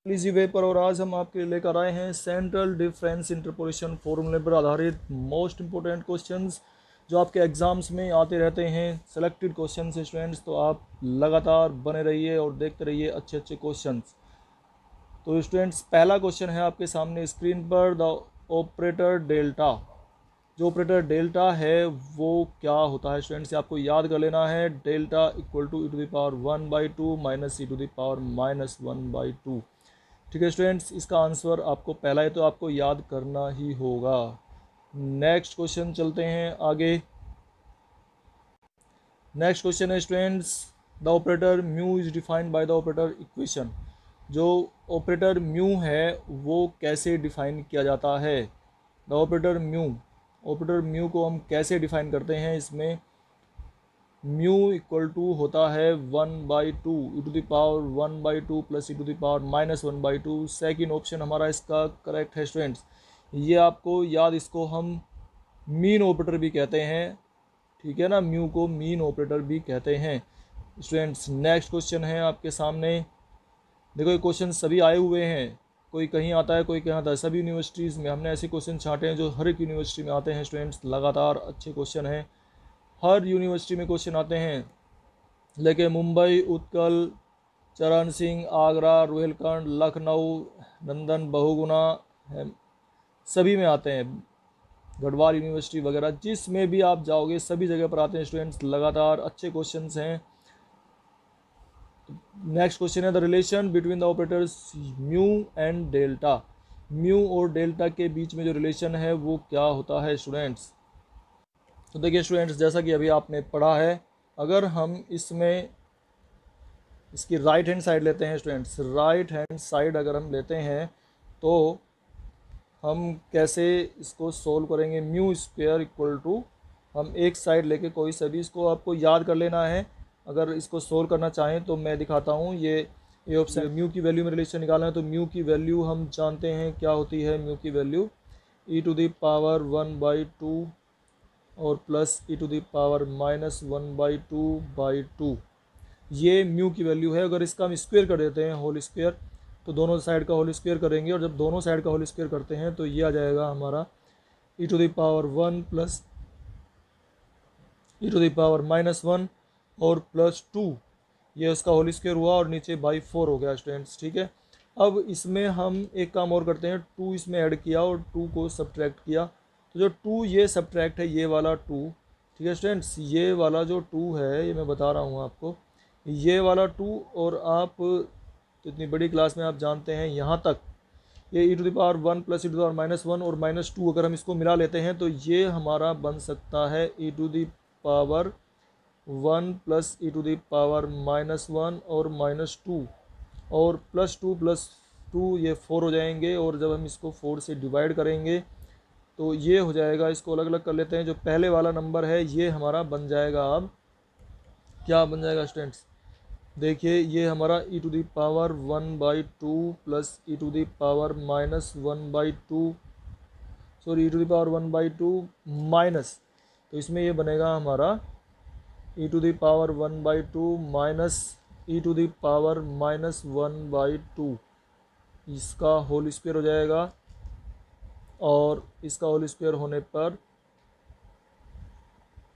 Easy way पर। और आज हम आपके लिए लेकर आए हैं सेंट्रल डिफरेंस इंटरपोलेशन फॉर्मूले पर आधारित मोस्ट इंपोर्टेंट क्वेश्चंस जो आपके एग्जाम्स में आते रहते हैं। सेलेक्टेड क्वेश्चन है स्टूडेंट्स, तो आप लगातार बने रहिए और देखते रहिए अच्छे अच्छे क्वेश्चंस। तो स्टूडेंट्स, पहला क्वेश्चन है आपके सामने स्क्रीन पर। द ऑपरेटर डेल्टा, जो ऑपरेटर डेल्टा है वो क्या होता है स्टूडेंट्स, आपको याद कर लेना है। Delta equal to e⁻1/2 minus e⁻−1/2। ठीक है स्टूडेंट्स, इसका आंसर आपको पहला है तो आपको याद करना ही होगा। नेक्स्ट क्वेश्चन चलते हैं आगे। नेक्स्ट क्वेश्चन है students, the operator mu is defined by the operator equation. जो ऑपरेटर म्यू है वो कैसे डिफाइन किया जाता है। द ऑपरेटर म्यू को हम कैसे डिफाइन करते हैं। इसमें म्यू इक्वल टू होता है 1/2 e⁻1/2 plus e⁻−1/2। Second option हमारा इसका करेक्ट है स्टूडेंट्स। ये आपको याद, इसको हम मीन ऑपरेटर भी कहते हैं। ठीक है ना, म्यू को मीन ऑपरेटर भी कहते हैं स्टूडेंट्स। नेक्स्ट क्वेश्चन है आपके सामने। देखो ये क्वेश्चन सभी आए हुए हैं, कोई कहीं आता है कोई कहीं आता है। सभी यूनिवर्सिटीज़ में हमने ऐसे क्वेश्चन छांटे हैं जो हर एक यूनिवर्सिटी में आते हैं स्टूडेंट्स। लगातार अच्छे क्वेश्चन हैं, हर यूनिवर्सिटी में क्वेश्चन आते हैं। लेकिन मुंबई, उत्कल, चरण सिंह, आगरा, रुहेलखंड, लखनऊ, नंदन बहुगुणा सभी में आते हैं। गढ़वाल यूनिवर्सिटी वगैरह जिसमें भी आप जाओगे सभी जगह पर आते हैं स्टूडेंट्स। लगातार अच्छे क्वेश्चंस हैं। नेक्स्ट क्वेश्चन है the relation between the operators mu and delta. Mu और डेल्टा के बीच में जो रिलेशन है वो क्या होता है स्टूडेंट्स। तो देखिए स्टूडेंट्स, जैसा कि अभी आपने पढ़ा है, अगर हम इसमें इसकी राइट हैंड साइड लेते हैं स्टूडेंट्स, राइट हैंड साइड अगर हम लेते हैं तो हम कैसे इसको सोल्व करेंगे। म्यू स्क्वायर इक्वल टू, हम एक साइड लेके कोई सभी, इसको आपको याद कर लेना है। अगर इसको सोल्व करना चाहें तो मैं दिखाता हूँ। ये ऑप्शन म्यू की वैल्यू में रिलेशन निकालना है तो म्यू की वैल्यू हम जानते हैं क्या होती है। म्यू की वैल्यू e⁻1/2 और प्लस e⁻−1/2/2, ये म्यू की वैल्यू है। अगर इसका हम स्क्वायर कर देते हैं, होल स्क्वायर, तो दोनों साइड का होल स्क्वायर करेंगे और जब दोनों साइड का होल स्क्वायर करते हैं तो ये आ जाएगा हमारा e⁻1 प्लस e⁻−1 और प्लस 2, ये उसका होल स्क्वायर हुआ और नीचे बाई 4 हो गया स्टूडेंट्स। ठीक है, अब इसमें हम एक काम और करते हैं, 2 इसमें ऐड किया और 2 को सब्ट्रैक्ट किया, तो जो 2 ये सब्ट्रैक्ट है ये वाला 2। ठीक है स्टूडेंट्स, ये वाला जो 2 है ये मैं बता रहा हूँ आपको, ये वाला 2, और आप तो इतनी बड़ी क्लास में आप जानते हैं यहाँ तक ये e⁻1 प्लस e⁻−1 और -2 अगर हम इसको मिला लेते हैं तो ये हमारा बन सकता है e⁻1 प्लस e⁻−1 और -2 और +2 ये 4 हो जाएंगे। और जब हम इसको 4 से डिवाइड करेंगे तो ये हो जाएगा, इसको अलग अलग कर लेते हैं। जो पहले वाला नंबर है ये हमारा बन जाएगा, अब क्या बन जाएगा स्टूडेंट्स, देखिए ये हमारा e⁻1/2 plus e⁻−1/2, sorry e⁻1/2 minus, तो इसमें ये बनेगा हमारा e⁻1/2 माइनस e⁻−1/2, इसका होल स्क्वायर हो जाएगा और इसका होल स्क्वायर होने पर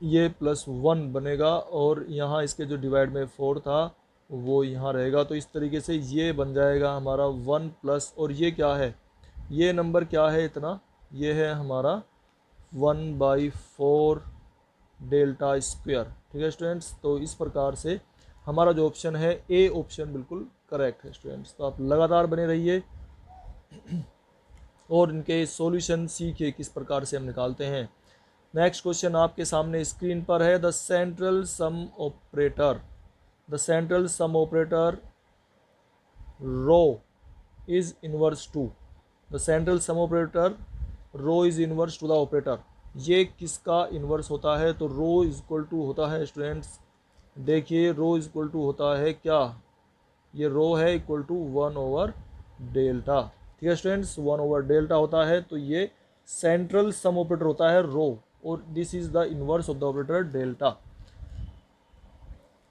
ये +1 बनेगा और यहाँ इसके जो डिवाइड में 4 था वो यहाँ रहेगा। तो इस तरीके से ये बन जाएगा हमारा 1 प्लस, और ये क्या है, ये नंबर क्या है इतना, ये है हमारा 1/4 डेल्टा स्क्वायर। ठीक है स्टूडेंट्स, तो इस प्रकार से हमारा जो ऑप्शन है ए ऑप्शन बिल्कुल करेक्ट है स्टूडेंट्स। तो आप लगातार बने रहिए और इनके सॉल्यूशन सीखिए किस प्रकार से हम निकालते हैं। नेक्स्ट क्वेश्चन आपके सामने स्क्रीन पर है, the central sum operator, the central sum operator rho is inverse to, the central sum operator rho is inverse to the operator. ये किसका इनवर्स होता है, तो रो इज इक्वल टू होता है स्टूडेंट्स, देखिए रो इज इक्वल टू होता है क्या, ये रो है इक्वल टू 1/डेल्टा। ठीक है स्टूडेंट्स, 1/डेल्टा होता है, तो ये सेंट्रल सम ऑपरेटर होता है रो, और this is the inverse of the operator delta.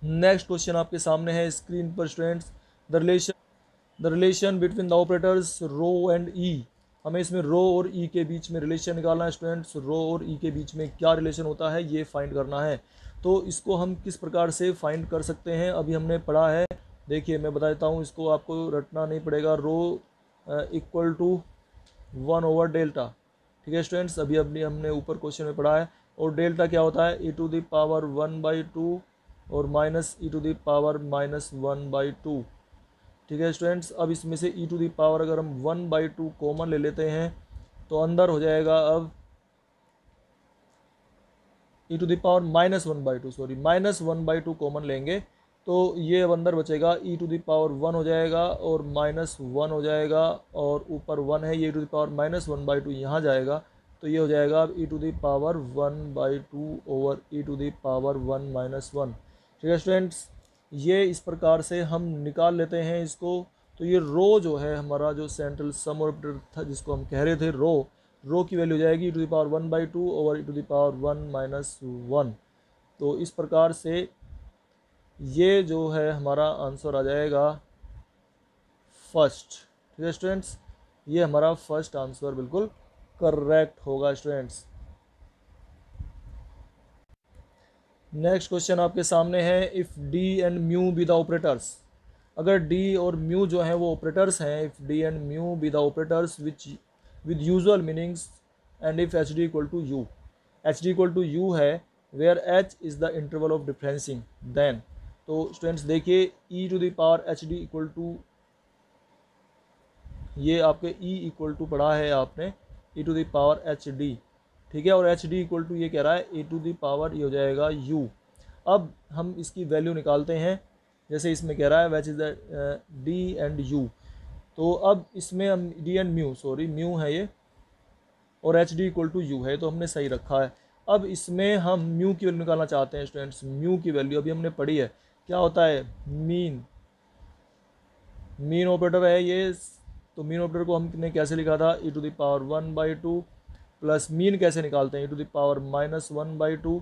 Next question आपके सामने है स्क्रीन पर students, the relation the relation between the operators rho and E. हमें इसमें रो और ई के बीच में रिलेशन निकालना है स्टूडेंट्स। रो और ई के बीच में क्या रिलेशन होता है ये फाइंड करना है। तो इसको हम किस प्रकार से फाइंड कर सकते हैं अभी हमने पढ़ा है। देखिए मैं बता देता हूँ, इसको आपको रटना नहीं पड़ेगा। Rho equal to 1/डेल्टा। ठीक है स्टूडेंट्स, अभी अभी हमने ऊपर क्वेश्चन में पढ़ा है। और डेल्टा क्या होता है, e⁻1/2 और माइनस e⁻−1/2। ठीक है स्टूडेंट्स, अब इसमें से अगर हम 1/2 कॉमन ले लेते हैं तो अंदर हो जाएगा अब e⁻−1/2, सॉरी -1/2 कॉमन लेंगे तो ये अब अंदर बचेगा e⁻1 हो जाएगा और -1 हो जाएगा और ऊपर 1 है, ये e⁻−1/2 यहाँ जाएगा तो ये हो जाएगा अब e⁻1/2 ओवर e⁻1-1। ठीक है स्टूडेंट्स, ये इस प्रकार से हम निकाल लेते हैं इसको। तो ये रो जो है हमारा जो सेंट्रल सम ऑपरेटर था जिसको हम कह रहे थे रो की वैल्यू हो जाएगी e⁻1/2 ओवर e⁻1-1। तो इस प्रकार से ये जो है हमारा आंसर आ जाएगा फर्स्ट। ठीक है स्टूडेंट्स, ये हमारा फर्स्ट आंसर बिल्कुल करेक्ट होगा स्टूडेंट्स। नेक्स्ट क्वेश्चन आपके सामने है, if D and mu be the operators. अगर डी और म्यू जो है वो ऑपरेटर्स हैं, if D and mu be the operators which with usual meanings and if H D equal to U. H D equal to U है where H is the interval of differencing then. तो students देखिए e⁻h_d equal to, ये आपके equal to पढ़ा है आपने e⁻h_d। ठीक है, और h d इक्वल टू ये कह रहा है ये हो जाएगा u। अब हम इसकी वैल्यू निकालते हैं, जैसे इसमें कह रहा है which is the d and u। तो अब इसमें हम d एंड म्यू है ये और h d equal to u है, तो हमने सही रखा है। अब इसमें हम म्यू की वैल्यू निकालना चाहते हैं स्टूडेंट्स। म्यू की वैल्यू अभी हमने पढ़ी है, क्या होता है मीन ऑपरेटर है ये। तो मीन ऑपरेटर को हमने कैसे लिखा था e⁻1/2 प्लस मीन कैसे निकालते हैं e⁻−1/2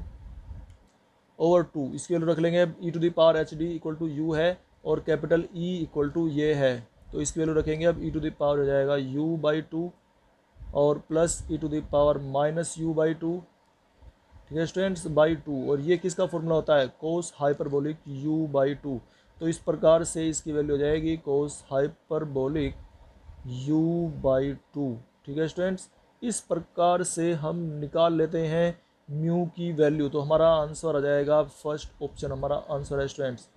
ओवर 2। इसकी वैल्यू रख लेंगे e⁻h_d इक्वल टू यू है और कैपिटल E इक्वल टू ये है, तो इसकी वैल्यू रखेंगे अब e⁻ हो जाएगा u/2 और प्लस e⁻−u/2। ठीक है स्टूडेंट्स, बाई 2, और ये किसका फॉर्मूला होता है, कोस हाइपरबोलिक u/2। तो इस प्रकार से इसकी वैल्यू हो जाएगी कोस हाइपरबोलिक u/2। ठीक है स्टूडेंट्स, इस प्रकार से हम निकाल लेते हैं म्यू की वैल्यू। तो हमारा आंसर आ जाएगा फर्स्ट ऑप्शन हमारा आंसर है स्टूडेंट्स।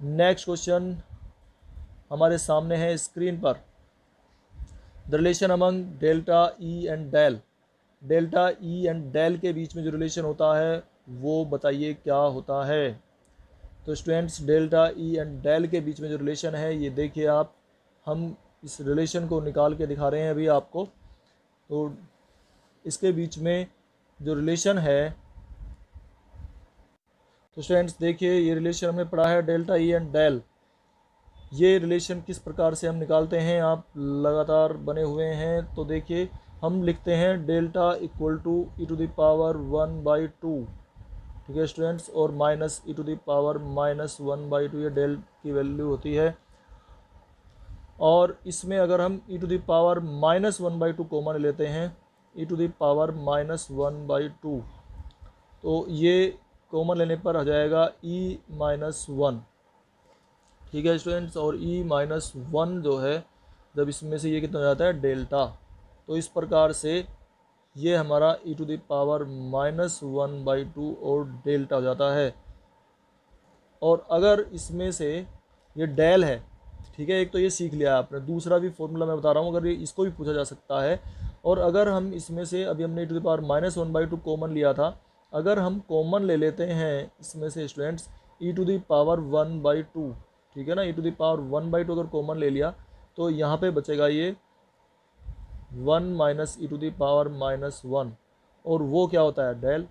नेक्स्ट क्वेश्चन हमारे सामने है स्क्रीन पर, the relation among delta E and del. Delta E and del के बीच में जो रिलेशन होता है वो बताइए क्या होता है। तो students delta E and del के बीच में जो रिलेशन है ये देखिए आप, हम इस रिलेशन को निकाल के दिखा रहे हैं अभी आपको। तो इसके बीच में जो रिलेशन है, तो स्टूडेंट्स देखिए ये रिलेशन हमने पढ़ा है डेल्टा ई एंड डेल। ये रिलेशन किस प्रकार से हम निकालते हैं, आप लगातार बने हुए हैं तो देखिए हम लिखते हैं डेल्टा इक्वल टू e⁻1/2। ठीक है स्टूडेंट्स, और माइनस e⁻−1/2 ये डेल की वैल्यू होती है। और इसमें अगर हम e⁻−1/2 कॉमन लेते हैं e⁻−1/2 तो ये कॉमन लेने पर आ जाएगा e-1। ठीक है स्टूडेंट्स, और e-1 जो है जब इसमें से ये कितना हो जाता है डेल्टा। तो इस प्रकार से ये हमारा e⁻−1/2 और डेल्टा हो जाता है। और अगर इसमें से ये डेल है, ठीक है, एक तो ये सीख लिया आपने, दूसरा भी फॉर्मूला मैं बता रहा हूँ, अगर ये इसको भी पूछा जा सकता है। और अगर हम इसमें से अभी हमने e⁻−1/2 कॉमन लिया था, अगर हम कॉमन ले लेते हैं इसमें से स्टूडेंट्स e⁻1/2, ठीक है ना, e⁻1/2 अगर कॉमन ले लिया तो यहाँ पे बचेगा ये 1 माइनस e⁻−1, और वो क्या होता है डेल।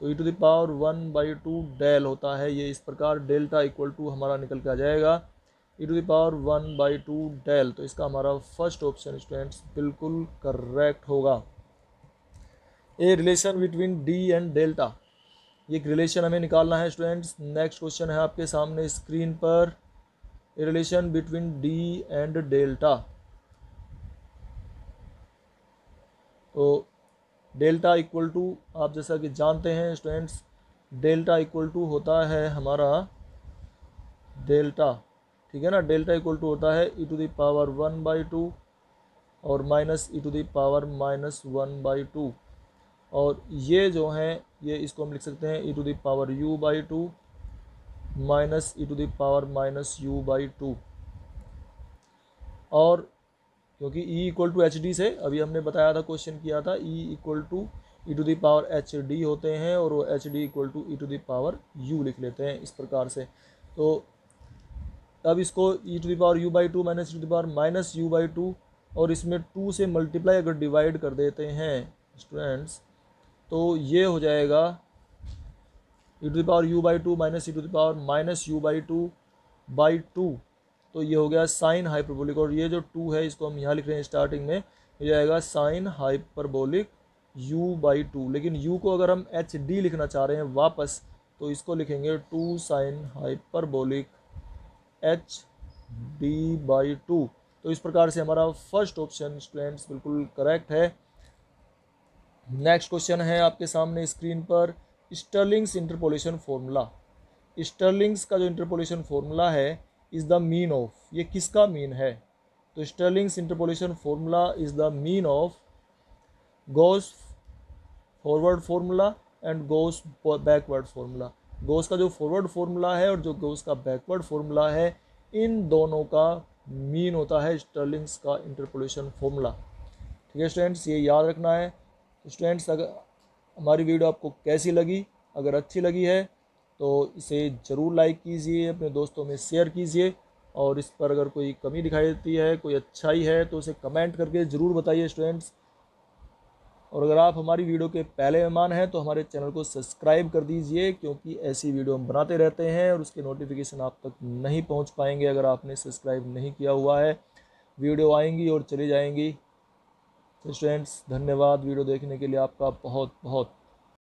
तो e⁻1/2 डेल होता है ये। इस प्रकार डेल्टा इक्वल टू हमारा निकल के आ जाएगा e⁻1/2 डेल। तो इसका हमारा फर्स्ट ऑप्शन स्टूडेंट्स बिल्कुल करेक्ट होगा। A relation between D and delta, ये एक रिलेशन हमें निकालना है स्टूडेंट्स। नेक्स्ट क्वेश्चन है आपके सामने स्क्रीन पर, a relation between D and delta. तो डेल्टा इक्वल टू, आप जैसा कि जानते हैं स्टूडेंट्स, डेल्टा इक्वल टू होता है हमारा डेल्टा, ठीक है ना। डेल्टा इक्वल टू होता है ई टू द पावर 1/2 और minus E to the power -1/2। और ये जो हैं ये इसको हम लिख सकते हैं E to the power u/2 minus E to the power -u/2। और क्योंकि E equal to H D से अभी हमने बताया था, क्वेश्चन किया था, E equal to E to the power H D होते हैं और वो H D equal to E to the power u लिख लेते हैं इस प्रकार से। तो अब इसको E to the power u/2 minus E to the power -u/2 और इसमें 2 से मल्टीप्लाई अगर डिवाइड कर देते हैं स्टूडेंट्स, तो ये हो जाएगा E to the power u/2 minus E to the power -u/2/2। तो ये हो गया साइन हाइपरबोलिक, और ये जो 2 है इसको हम यहाँ लिख रहे हैं स्टार्टिंग में, हो जाएगा साइन हाइपरबोलिक u/2। लेकिन u को अगर हम एच डी लिखना चाह रहे हैं वापस, तो इसको लिखेंगे 2 साइन हाइपरबोलिक HD/2। तो इस प्रकार से हमारा फर्स्ट ऑप्शन स्टूडेंट्स बिल्कुल करेक्ट है। नेक्स्ट क्वेश्चन है आपके सामने स्क्रीन पर, स्टर्लिंग्स इंटरपोलेशन फॉर्मूला। स्टर्लिंग्स का जो इंटरपोलेशन फॉर्मूला है इज़ द मीन ऑफ, ये किसका मीन है? तो Stirling's interpolation formula is the mean of Gauss forward formula and Gauss backward formula. Gauss का जो फॉरवर्ड फार्मूला है और जो गॉस का बैकवर्ड फार्मूला है, इन दोनों का मीन होता है स्टर्लिंग्स का इंटरपोलेशन फार्मूला। ठीक है स्टूडेंट्स, ये याद रखना है। तो स्टूडेंट्स, अगर हमारी वीडियो आपको कैसी लगी, अगर अच्छी लगी है तो इसे ज़रूर लाइक कीजिए, अपने दोस्तों में शेयर कीजिए, और इस पर अगर कोई कमी दिखाई देती है, कोई अच्छाई है, तो उसे कमेंट करके ज़रूर बताइए स्टूडेंट्स। और अगर आप हमारी वीडियो के पहले मेहमान हैं तो हमारे चैनल को सब्सक्राइब कर दीजिए, क्योंकि ऐसी वीडियो हम बनाते रहते हैं और उसके नोटिफिकेशन आप तक नहीं पहुंच पाएंगे अगर आपने सब्सक्राइब नहीं किया हुआ है। वीडियो आएंगी और चली जाएंगी। तो स्टूडेंट्स, धन्यवाद वीडियो देखने के लिए, आपका बहुत बहुत